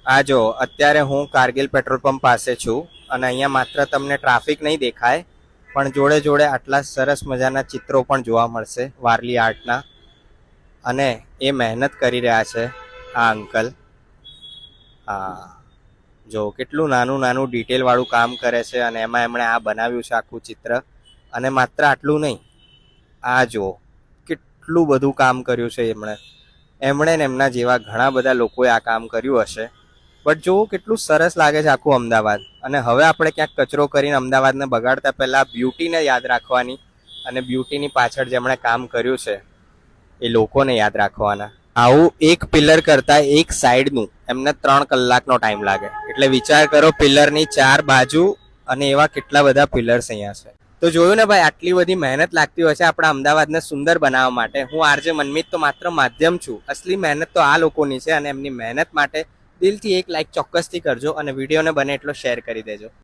આ જો અત્યારે હું કારગિલ પેટ્રોલ પંપ પાસે છું અને અહીંયા માત્ર તમને ટ્રાફિક નહીં દેખાય પણ જોડે જોડે આટલા સરસ મજાના ચિત્રો પણ જોવા મળશે વારલી આર્ટના. અને એ મહેનત કરી રહ્યા છે આ અંકલ. હા, જો કેટલું નાનું નાનું ડિટેલ વાળું કામ કરે છે અને એમાં એમણે આ બનાવ્યું છે આખું ચિત્ર. અને માત્ર આટલું નહીં, આ જો કેટલું બધું કામ કર્યું છે એમણે ને એમના જેવા ઘણા બધા લોકોએ આ કામ કર્યું હશે. બટ જો કેટલું સરસ લાગે છે આખું અમદાવાદ. અને હવે આપણે ક્યાંક કચરો કરીને અમદાવાદને બગાડતા પહેલા બ્યુટીને યાદ રાખવાની અને બ્યુટીની પાછળ જેમણે કામ કર્યું છે એ લોકોને યાદ રાખવાના. આવું એક પિલર કરતા એક સાઈડનું એમને 3 કલાકનો ટાઈમ લાગે. એટલે વિચાર કરો, પિલરની 4 બાજુ અને એવા કેટલા બધા પિલર્સ અહીંયા છે. તો જોયું ને ભાઈ, આટલી બધી મહેનત લાગતી હોય છે આપણા અમદાવાદને સુંદર બનાવવા માટે. હું આરજે મનમીત તો માત્ર માધ્યમ છું. અસલી મહેનત તો આ લોકોની છે અને એમની મહેનત માટે દિલથી એક લાઈક ચોક્કસથી કરજો અને વિડીયોને બને એટલો શેર કરી દેજો.